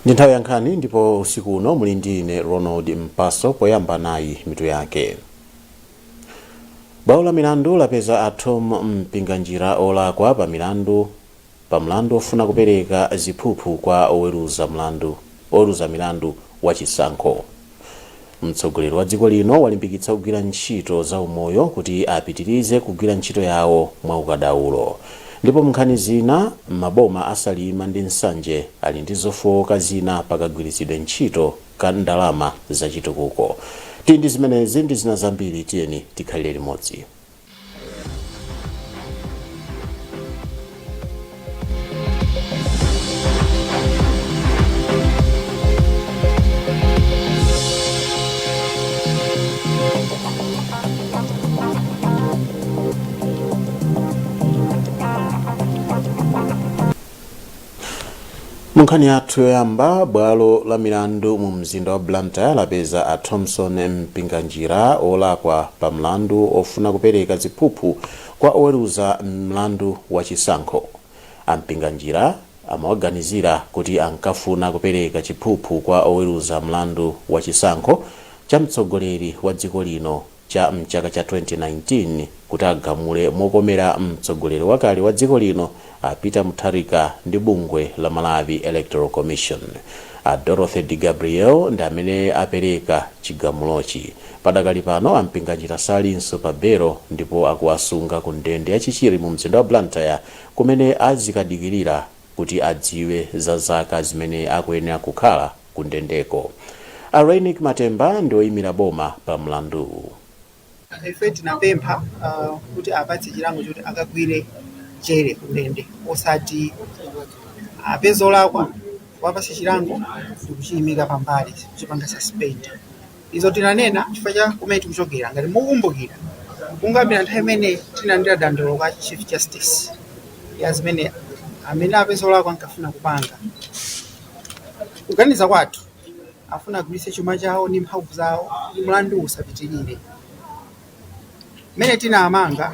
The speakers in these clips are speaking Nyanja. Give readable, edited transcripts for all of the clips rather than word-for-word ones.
Ndi nthawi ya nkhani ndipo usiku uno muli ndine RONALD MPASO poyamba nayi mitu yake. Bwalo la milandu lapeza Atom mpinganjira olakwa pa mlandu ofuna kupereka ziphuphu kwa oweruza milandu wachisankho. Mtsogoleri wa dziko lino walimbikitsa kugwira ntchito za umoyo kuti apitirize kugwira ntchito yawo mwa ukadaulo. Ndipo mnkhani zina maboma asalima ndi nsanje ali ndi zofowoka zina pakagwiritsidwe ntchito ka ndalama zachitukuko. Ndi zimenezi ndi zina zambiri tiyeni tikhalire limodzi. Nkhani yathu yoyamba, bwalo la milandu mu mzinda wa Blantyre lapeza a Thompson mpinganjira olakwa pa mlandu ofuna kupereka ziphuphu kwa oweruza mlandu wachisankho. Ampinganjira amawaganizira kuti ankafuna kupereka chiphuphu kwa oweruza mlandu wachisankho cha mtsogoleri wa dziko lino cha mchaka cha 2019 kuti agamule mokomera mtsogoleri wakale wa dziko lino Peter Mutharika ndi bungwe la Malawi Electoral Commission. Dorothy D. Gabriel ndi amene apereka chigamulochi. Padakali pano ampinganjira salinso pa belo ndipo akuwasunga ku ndende yachichiri mu mzinda wa Blantyre kumene azikadikirira kuti adziwe za zaka zimene akuyenera kukhala ku ndendeko. Arainik Matemba ndi oyimira boma pa mlandu. Ife tinapempha kuti apatse chilango choti akagwire jere kundende osati apeza olakwa wapase chilango ndikuchiyimika pambali kuchipanga suspend. Izo tinanena chifukwa cha kumene tikuchokera ngati mukumbukira kungambira nthawi imene tinandira dandolo kwa Chief Justice ya zimene amene apeza olakwa ankafuna kupanga. Kuganiza kwathu afuna agwiritse chuma chawo ndi mphamvu zawo ndi mlandu usapitirire. Mene tina amanga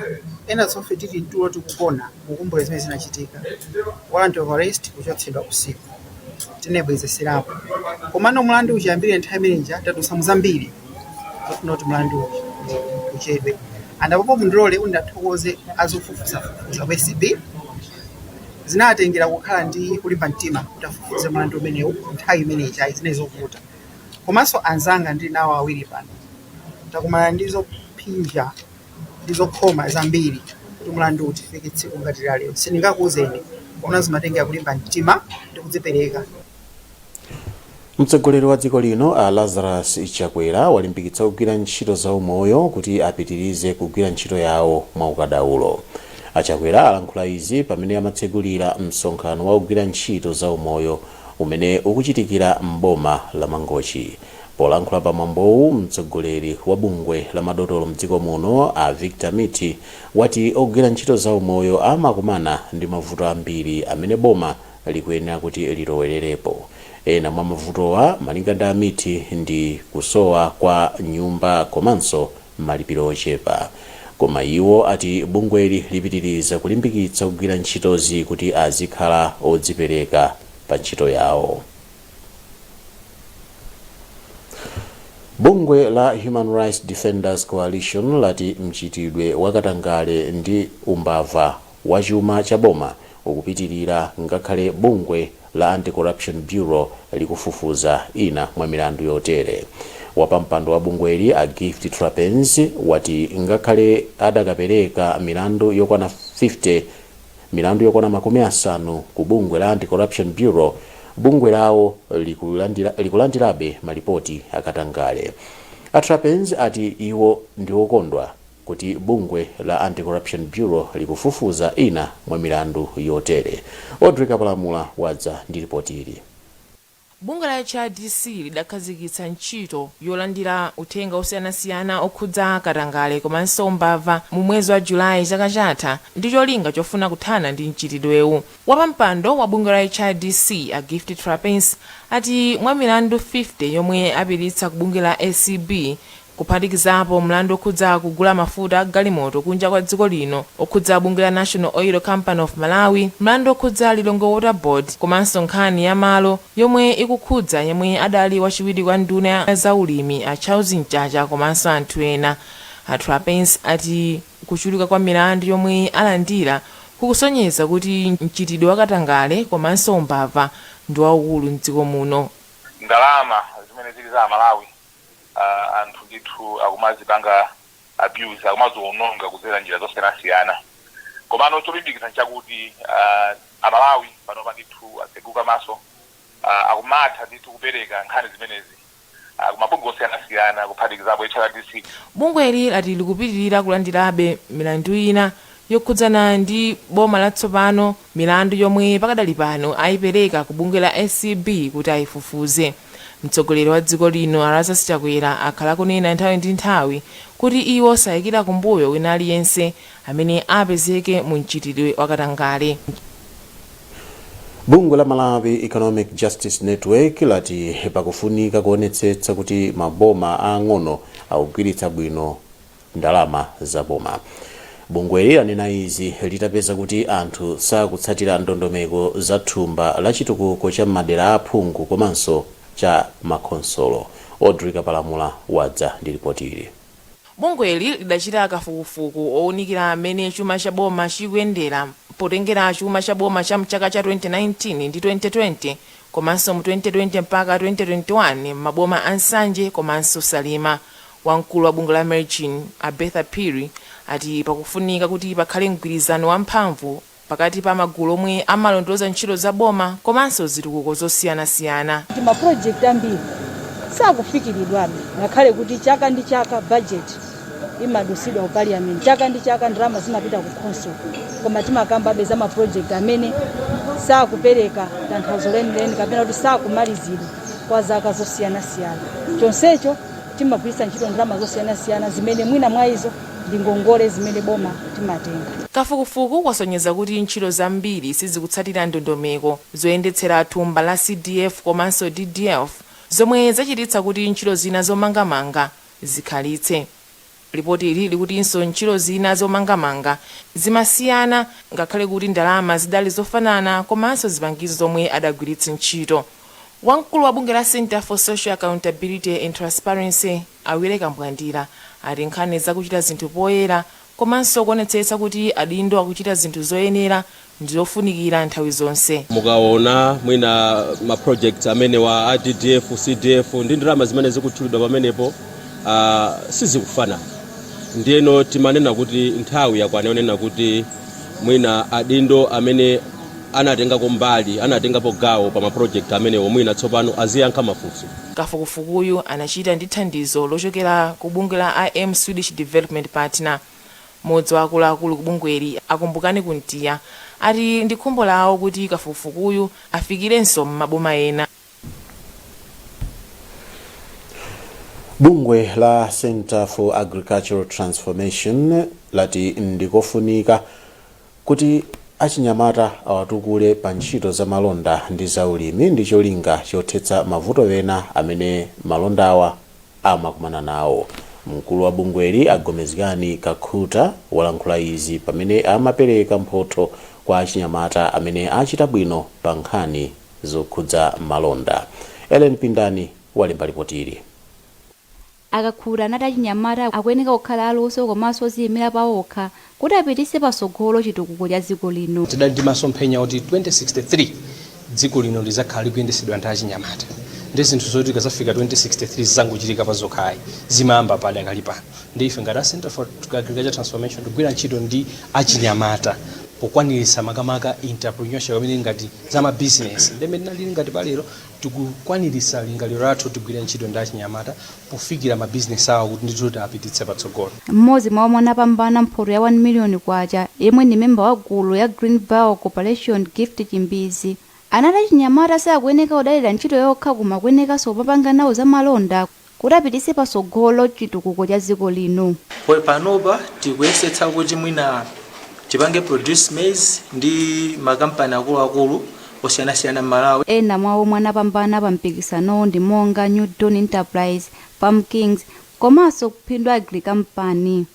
ena tsofe titi ntulo tikugona kukumbula zimene zinachitika. Warrant of arrest kuchotsedwa usiku. Tinebwezeserapo. Komano mlandu uchiyambire nthawi imeneja tatusa muzambiri. Tofuna kuti mlandu uchedwe. Andapopo mundilole undathokoze azofufuza kwa SB. Zinatengera kukhala ndi kulimba mtima kuti afufuze mlandu umenewu nthawi imeneja zinezovuta. Komanso anzanga ndi nawo awiri pano. Takumana ndizo pinja ndizokhoma zambiri kuti mlandu utifike tsiku ngati lero. Sindingakuuzeni kuona zimatengera kulimba mtima ndi kudzipereka. Mtsogoleri wa dziko lino Lazarus Chakwera walimbikitsa kugwira ntchito za umoyo kuti apitirize kugwira ntchito yawo mwa ukadaulo. Chakwera alankhula izi pamene amatsegulira msonkhano wa kugwira ntchito za umoyo umene ukuchitikira mboma la Mangochi. Polankhula pa mwambowu mtsogoleri wa bungwe la madotolo mdziko muno Victor Miti wati ogwira ntchito za umoyo amakumana ndi mavuto ambiri amene boma likuyenera kuti lilowererepo. Ena mwa mavutowa malinga ndi Miti ndi kusowa kwa nyumba komanso malipiro ochepa. Koma iwo ati bungweli lipitiriza kulimbikitsa kugwira ntchitozi kuti azikhala odzipereka pa ntchito yawo. Bungwe la Human Rights Defenders Coalition lati mchitidwe wakatangale ndi umbava wa chuma cha boma ukupitirira ngakhale bungwe la Anti-Corruption Bureau likufufuza ina mwa milandu yotere. Wapampando wa bungweli a Gift Trapens wati ngakhale adakapereka milandu yokwana 50 milandu yokwana makumi asanu ku bungwe la Anti-Corruption Bureau, bungwe lawo likulandirabe malipoti akatangale. Trapens ati iwo ndi okondwa kuti bungwe la Anti-Corruption Bureau likufufuza ina mwa milandu yotere. Odrika Palamula wadza ndi ripoti ili. Bungwe la HRDC lidakhazikitsa ntchito yolandira uthenga osiyanasiyana okhudza katangale komanso umbava mu mwezi wa Julayi chaka chatha ndi cholinga chofuna kuthana ndi mchitidwewu. Wapampando wa bungwe la HRDC a Gift Trapens ati mwa milandu 50 yomwe apititsa ku bungwe la ACB kuphatikizapo mlandu okhudza kugula mafuta galimoto kunja kwa dziko lino okhudza bungwe la National Oil Company of Malawi, mlandu okhudza Lilongwe Water Board, komanso nkhani ya malo yomwe ikukhudza yemwe adali wachiwiri kwa nduna ya za ulimi a Charles Mchacha komanso anthu ena. Atrapens ati kuchuluka kwa milandu yomwe alandira kukusonyeza kuti mchitidwe wakatangale komanso umbava ndi waukulu mdziko muno. Ndalama zimene zili za Malawi anthu ndithu akumazipanga abuse, akumaziwononga kudzera njira zosiyanasiyana. Komano cholimbikitsa nchakuti Amalawi panopa ndithu atsekuka maso akumatha ndithu kupereka nkhani zimenezi kumabungwe osiyanasiyana kuphatikizapo HRDC. Bungweli lati likupitirira kulandirabe milandu ina yokhudzana ndi boma latsopano, milandu yomwe pakadali pano ayipereka ku bungwe la SCB kuti ayifufuze. Mtsogoleri wa dziko lino Arasa Chakwera akhala kunena nthawi ndi nthawi kuti iwo sayikira kumbuyo wina aliyense amene apezeke mu mchitidwe wakatangale. Bungwe la Malawi Economic Justice Network lati pakufunika kuonetsetsa kuti maboma ang'ono akugwiritsa bwino ndalama za boma. Bungweli lanena izi litapeza kuti anthu sakutsatira ndondomeko za thumba la chitukuko cha madera aphungu komanso cha makonsolo. Odrika Palamula wadza ndi ripoti ili. Bungweli lidachita kafukufuku owunikira amene chuma cha boma chikuyendera potengera chuma cha boma cha mchaka cha 2019 ndi 2020 komanso mu 2020 mpaka 2021 maboma ansanje komanso salima. Wamkulu wa bungwe la Merchin Abetha Piri ati pakufunika kuti pakhale mgwirizano wamphamvu pakati pa magulu omwe amalondoza ntchito za boma komanso zitukuko zosiyanasiyana. Ma project ambiri sakufikiridwabe ngakhale kuti chaka ndi chaka budget imadusidwa ku parliament, chaka ndi chaka ndalama zimapita ku council, koma timakambabe za ma project amene sakupereka tanthauzo lenileni kapena kuti sakumalizidwa kwa zaka zosiyanasiyana. Chonsecho timagwiritsa ntchito ndalama zosiyanasiyana zimene mwina mwa izo ndi ngongole zimene boma timatenga. Kafukufuku kwasonyeza kuti ntchito zambiri sizikutsatira ndondomeko zoyendetsera thumba la CDF komanso DDF zomwe zachititsa kuti ntchito zina zomangamanga zikhalitse. Ripoti ili likutinso ntchito zina zomangamanga zimasiyana ngakhale kuti ndalama zidali zofanana komanso zipangizo zomwe adagwiritsa ntchito. Wamkulu wa bungwe la Center for Social Accountability and Transparency AGWIRE Kambwandira ati nkhani zakuchita zinthu poyera komanso kuonetsetsa kuti adindo akuchita zinthu zoyenera ndi zofunikira nthawi zonse. Mukaona mwina ma projects amene wa DDF, CDF ndi ndalama zimene zikutchulidwa pamenepo sizikufana. Ndiyeno timanena kuti nthawi yakwanena kuti mwina adindo amene anatenga kombali, anatengapo gawo pa ma project amene mwina tsopano aziyankha mafunso. Kafukufukuyu anachita ndi thandizo lochokera ku bungwe la IM Swedish Development Partner. Modzi wa akuluakulu ku bungweli akumbukani kuntiya ati ndi khumbo lawo kuti kafukufukuyu afikirenso m'maboma ena. Bungwe la Center for Agricultural Transformation lati ndikofunika kuti achinyamata awatukule pa ntchito za malonda ndi za ulimi ndi cholinga chothetsa mavuto ena amene malondawa amakumana nawo. Mkulu wa bungweli agomezekani kakhuta walankhula izi pamene amapereka mphotho kwa achinyamata amene achita bwino pa nkhani zokhudza malonda. Ellen Pindani walemba ripoti ili. Akakhula nati achinyamata akuyeneka kukhala aluso komanso oziyimira pawokha kuti apititse patsogolo chitukuko cha dziko lino. Tidali ndi masomphenya kuti 2063 dziko lino lizakhala likuyendetsedwa ndi achinyamata. Ndi zinthu zoti kazafika 2063 zangochitika pa zokhayi zimayamba pale akali pano. Ndi ife ngati Center for Agricultural Transformation tigwira ntchito ndi achinyamata pokwaniritsa makamaka entrepreneurship amene ngati zama business ndemene nali ngati palero tikukwaniritsa lingaliro lathu tigwira ntchito ndi achinyamata pofikira ma business awo kuti ndithu apititse patsogolo. Mmodzi mwa omwe anapambana mphoto ya 1 million kwacha yemwe ndi memba wa gulu ya Green Bow Corporation Gift Chimbizi anati achinyamata sakuyeneka kudalira ntchito yokha koma kuyenekanso kupanga nawo za malonda kuti apititse patsogolo chitukuko cha dziko lino. Panopa tikuyesetsa kuti mwina tipange produce maize ndi makampani akuluakulu osiyanasiyana m'Malawi. Ena mwa omwe anapambana pa mpikisano ndi monga New Dawn Enterprise, Farm Kings komanso kuphindu agirikampani.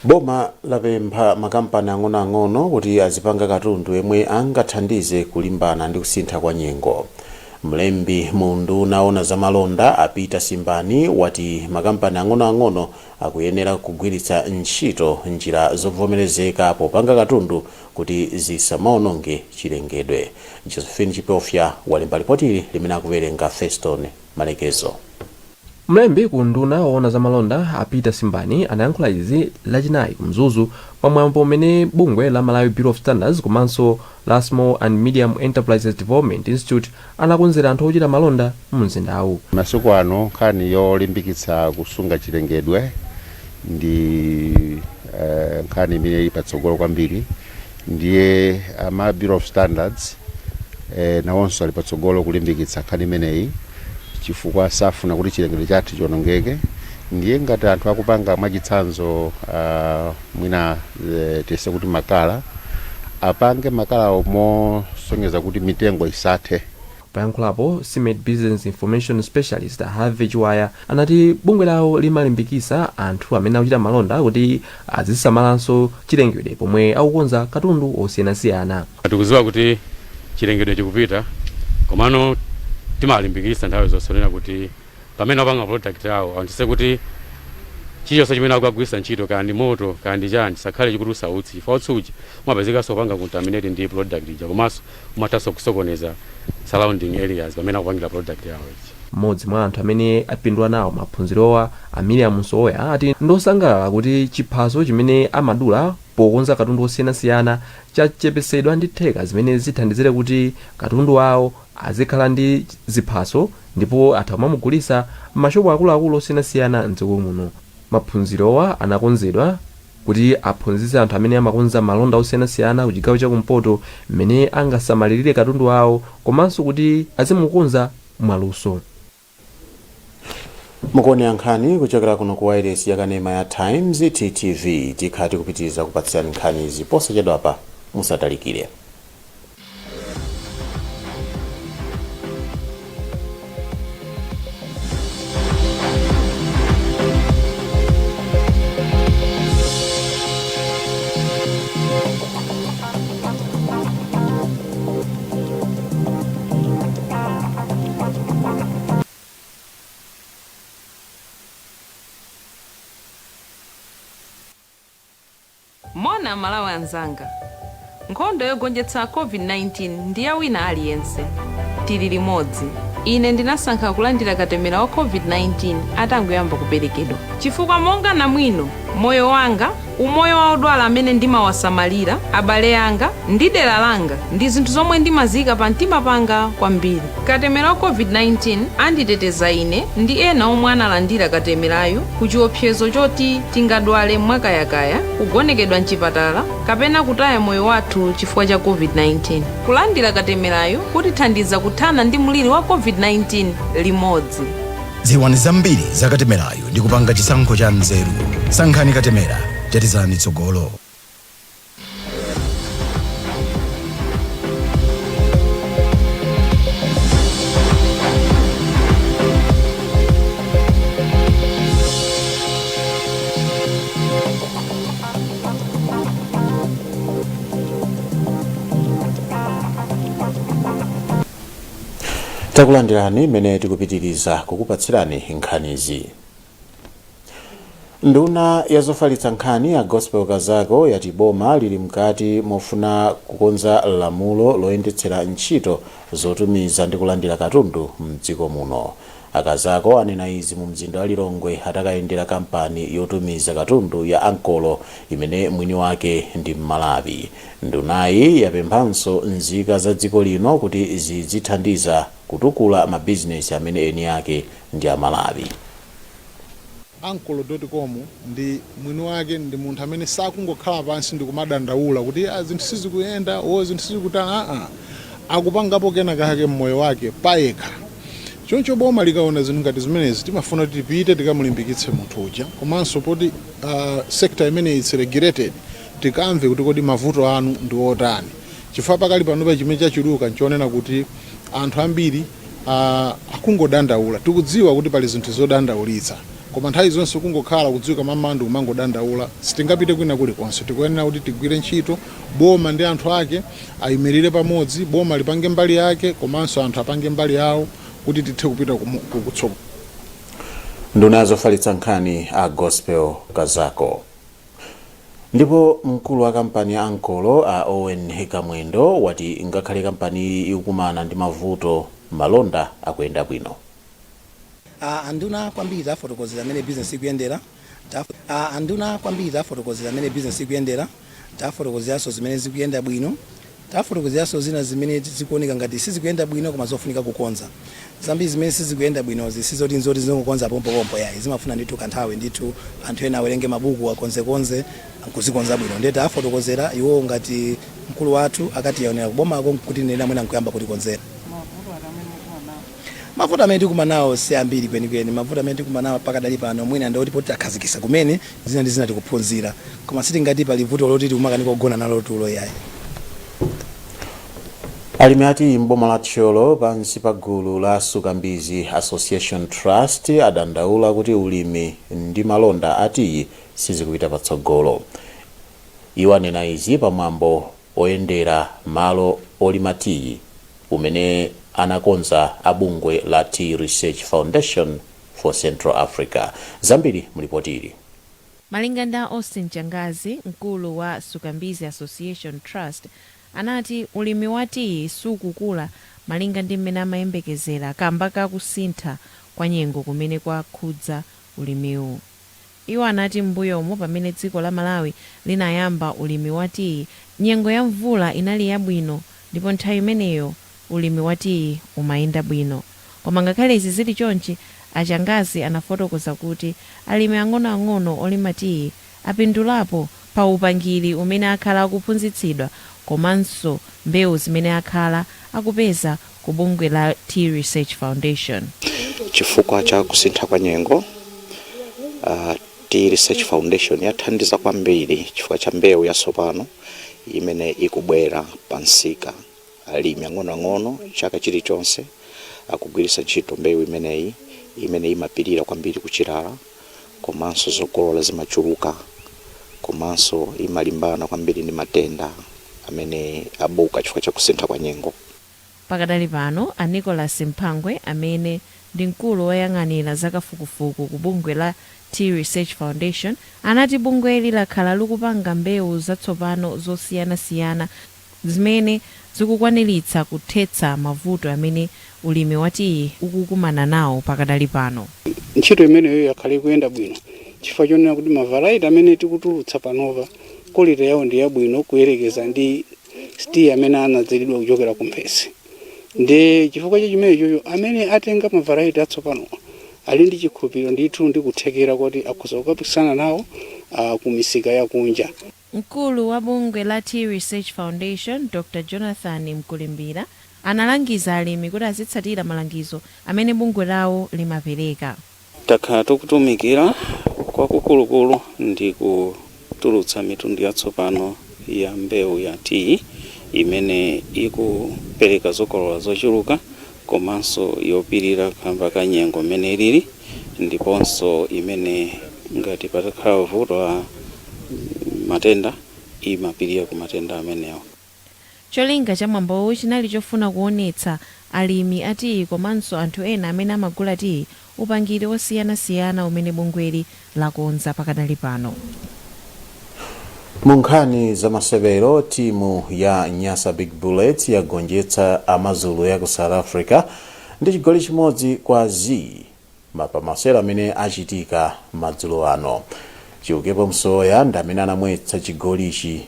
Boma lapempha makampani ang'onoang'ono kuti azipanga katundu yemwe angathandize kulimbana ndi kusintha kwa nyengo. Mlembi mundu unaona za malonda apita Simbani wati makampani ang'onoang'ono akuyenera kugwiritsa ntchito njira zovomerezeka popanga katundu kuti zisamaononge chilengedwe. Josephine Chipofya walemba ripoti limene akuwerenga Feston Malekezo. Mlembi kunduna waona za malonda apita Simbani anayankhula izi lachinayi kumzuzu pamwambo umene bungwe la Malawi Bureau of Standards komanso la Small and Medium Enterprises Development Institute anakonzera anthu ochita malonda mu mzindawu. Masiku ano nkhani yolimbikitsa kusunga chilengedwe ndi nkhani imene ipatsogolo kwambiri, ndiye ama Bureau of Standards nawonso ali patsogolo kulimbikitsa nkhani imeneyi chifukwa safuna kuti chilengedwe chathu chionongeke. Ndiye ngati anthu akupanga mwachitsanzo mwina tese kuti makala apange makala mosonyeza kuti mitengo isathe. Payankhulapo Cement Business Information Specialist Harvey Chiwaya anati bungwe lawo limalimbikitsa anthu amene akuchita malonda kuti azisamalanso chilengedwe pomwe akukonza katundu osiyanasiyana. Tikuziwa kuti chilengedwe chikupita, komano timalimbikitsa nthawi zonse kuti pamene apanga product yawo antise kuti chilichonse chimene akugwiritsa ntchito kandi moto kandi chani sakhale chikutulutsa utsi, chifukwa utsi umapezekanso kupanga contaminate ndi product ija komanso umathanso kusokoneza surrounding areas pamene akupangira product yawo. Mmodzi mwa anthu amene apindula nawo maphunzirowa Miriam Msoya ati ndosangalala kuti chiphaso chimene amadula pokonza katundu osiyanasiyana chachepesedwa ndi theka zimene zithandizire kuti katundu wawo azikhala ndi ziphaso ndipo atha kumamugulitsa m'mashopu akuluakulu osiyanasiyana m'dziko muno. Maphunzirowa anakonzedwa kuti aphunzitse anthu amene amakonza malonda osiyanasiyana ku chigawo chakumpoto mmene angasamalirire katundu wawo komanso kuti azimukonza mwaluso. Mukuona nkhani kuchokera kuno ku wireless yakanema ya Times TTV. Tikhati kupitiriza kupatsirani nkhani izi posachedwapa, musatalikire. Mona Malawi anzanga, nkhondo yogonjetsa COVID-19 ndi ya wina aliyense. Tili limodzi. Ine ndinasankha kulandira katemera wa COVID-19 atangoyamba kuperekedwa. Chifukwa monga namwino, moyo wanga, umoyo wa odwala amene ndimawasamalira, abale anga, ndi dera langa, ndi zinthu zomwe ndimazika pa mtima panga kwambiri. Katemera wa COVID-19 anditeteza ine ndi ena omwe analandira katemerayo ku chiopsezo choti tingadwale mwakayakaya, kugonekedwa mchipatala, kapena kutaya moyo wathu chifukwa cha COVID-19. Kulandira katemerayo kutithandiza kuthana ndi mliri wa COVID-19 limodzi. Ziwani zambiri za katemerayo ndi kupanga chisankho cha nzeru. Sankhani katemera, tetezani tsogolo. Takulandirani mene tikupitiriza kukupatsirani nkhanizi. Nduna yazofalitsa nkhani ya Gospel Kazako yati boma lili mkati mofuna kukonza lamulo loyendetsera ntchito zotumiza ndi kulandira katundu m'dziko muno. Akazako anena izi mu mzinda wa Lilongwe atakayendera kampani yotumiza katundu ya Ankolo imene mwini wake ndi Malawi. Ndunayi yapemphanso nzika za dziko lino kuti zizithandiza kutukula mabizinesi amene eni yake ndi Malawi. Ankolo.com ndi mwini wake ndi munthu amene sakungokhala pansi ndi kumadandaula kuti zinthu sizikuyenda zinthu sizikutana akupangapo kena kake mmoyo wake payekha. Choncho boma likaona zinthu ngati zimenezi timafuna kuti tipite tikamulimbikitse munthu uja komanso poti sector imene is regulated tikamve kuti kodi mavuto anu ndi otani. Chifukwa pakali panopa chimene chachuluka nchionena kuti anthu ambiri akungodandaula. Tikudziwa kuti pali zinthu zodandaulitsa, koma nthawi zonse kungokhala kudziwika mamandu kumangodandaula sitingapite kwina kulikonse. Tikuyenera kuti tigwire ntchito, boma ndi anthu ake ayimirire pamodzi, boma lipange mbali yake komanso anthu apange mbali yawo kuti tithe kupita kutsogolo. Nduna zofalitsa nkhani a Gospel Kazako. Ndipo mkulu wa kampani ya Ankolo a Owen Kamwendo wati ngakhale kampani ikukumana ndi mavuto, malonda akuyenda bwino. Anduna kwambiri afotokozera amene business ikuyendera. Anduna kwambiri afotokozera amene business ikuyendera. Tafotokozeranso zimene zikuyenda bwino. Tafotokozeranso zina zimene zikuoneka ngati sizikuyenda bwino koma zofunika kukonza. Zambiri zimene sizikuyenda bwino zisizoti nzoti zingokonza pompo yayi. Zimafuna ndithu kanthawi ndithu anthu ena awerenge mabuku akonzekonze kuzikonza bwino. Ndete afotokozera iwo ngati mkulu wathu akati yaonera kubomako kuti nena mwina nkuyamba kutikonzera. Mavuto amene tikumanawo si ambiri kwenikweni. Mavuto amene tikumanawo pakadali pano mwina ndio kuti takhazikisa kumene zina ndi zina tikuphunzira, koma sitingati pali vuto loti tikumaka kugona nalo tulo yayi. Alimi ati mboma la Tcholo pansi pa gulu la Sukambizi Association Trust adandaula kuti ulimi ndi malonda ati sizikupita patsogolo. Iwo anena izi pamwambo oyendera malo olima tii umene anakonza abungwe la Tea Research Foundation for Central Africa. Zambiri mlipotiri. Malinga ndi Austin Changazi, mkulu wa Sukambizi Association Trust, anati ulimi wa tii sukukula malinga ndi mmene amayembekezera kamba kakusintha kwa nyengo kumene kwakhudza ulimiwu. Iwo anati mbuyomo pamene dziko la Malawi linayamba ulimi wa tii, nyengo ya mvula inali yabwino ndipo nthawi imeneyo ulimi wa tii umayenda bwino. Koma ngakhale izi zili chonchi, Achangazi anafotokoza kuti alimi ang'onoang'ono olima tii apindulapo pa upangiri umene akhala akuphunzitsidwa komanso mbewu zimene akhala akupeza ku bungwe la Tea Research Foundation. Chifukwa cha kusintha kwa nyengo, Tea Research Foundation yathandiza kwambiri chifukwa cha mbewu yatsopano imene ikubwera pansika. Alimi ang'onoang'ono chaka chilichonse akugwiritsa ntchito mbewu imeneyi imene imapirira kwambiri kuchilala, komanso zokolola zimachuluka, komanso imalimbana kwambiri ndi matenda amene abuka chifukwa cha kusintha kwa nyengo. Pakadali pano a Nicholas Mphangwe amene ndi mkulu woyang'anira zakafukufuku ku bungwe la Tea Research Foundation anati bungweli lakhala likupanga mbewu zatsopano zosiyanasiyana zimene zikukwaniritsa kuthetsa mavuto amene ulimi wa tii ukukumana nawo pakadali pano. Ntchito imeneyo yakhala ikuyenda bwino chifukwa chonena kuti mavaraiti amene tikutulutsa panova quality yawo ndi yabwino kuyerekeza ndi tii amene anadzalidwa kuchokera kumphesi. Ndi chifukwa chimenecho amene atenga mavaraiti atsopano ali ndi chikhulupiriro ndithu ndi kuthekera kuti akhoza kukapikisana nawo ku misika yakunja. Mkulu wa bungwe la Tea Research Foundation Dr. Jonathan Mkulimbira analangiza alimi kuti azitsatira malangizo amene bungwe lawo limapereka. Takhala tikutumikira kwakukulukulu ndi kutulutsa mitundu yatsopano ya mbewu ya tii imene ikupereka zokolola zochuluka komanso yopirira kamba ka nyengo imene ilili, ndiponso imene ngati patakhala vuto la matenda imapirira ku matenda amenewo. Cholinga cha mwambowu chinali chofuna kuonetsa alimi ati komanso anthu ena amene amagula tii upangiri osiyanasiyana umene bungweli lakonza pakadali pano. Mu nkhani za masewero, timu ya Nyasa Big Bullets yagonjetsa AMAZULU ya ku South Africa ndi chigoli chimodzi kwa zii mapamasewero amene achitika madzulo ano. Chiukepo Msoya ndi amene anamwetsa chigolichi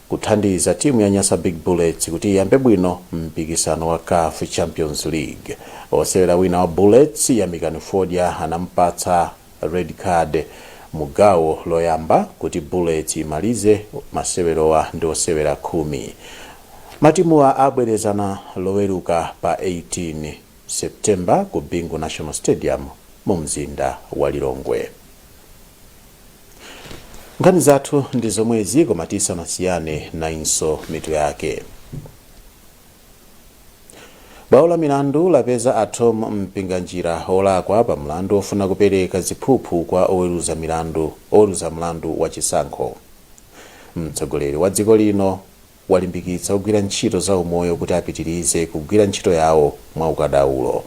kuthandiza timu ya Nyasa Big Bullets kuti iyambe bwino mpikisano wa CAF Champions League. Osewera wina wa Bullets Yamikani Fodya anampatsa red card mugawo loyamba kuti Bullets imalize masewerowa ndi osewera 10. Matimuwa abwerezana loweruka pa 18 September ku Bingu National Stadium mu mzinda wa Lilongwe. Nkhani zathu ndi zomwezi koma tisanasiyane na inso mitu yake. bwalo la milandu lapeza a Tom Mpinganjira olakwa pa mlandu ofuna kupereka ziphuphu kwa oweruza mlandu wa chisankho. Mtsogoleri wa dziko lino walimbikitsa ogwira ntchito za umoyo kuti apitirize kugwira ntchito yawo mwa ukadaulo.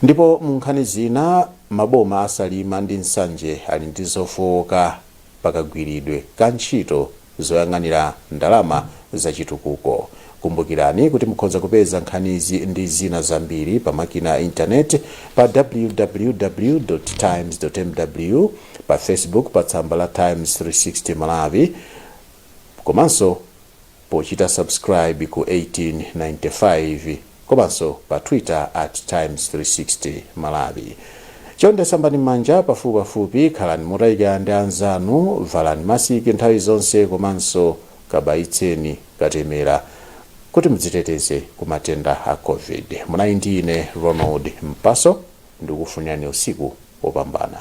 Ndipo mu nkhani zina, maboma asalima ndi nsanje ali ndi zofowoka pakagwiridwe ka ntchito zoyang'anira ndalama zachitukuko. Kumbukirani kuti mukhoza kupeza nkhanizi ndi zina zambiri pa makina a intaneti pa www.times.mw, pa Facebook pa tsamba la Times 360 Malawi, komanso pochita subscribe ku 1895, komanso pa Twitter @Times360 Malawi. Chonde sambani manja pafupipafupi, khalani mutayika ndi anzanu, valani masiki nthawi zonse, komanso kabaitseni katemera kuti mudziteteze ku matenda a COVID. Munali ndi ine Ronald MPASO, ndikufunirani usiku wopambana.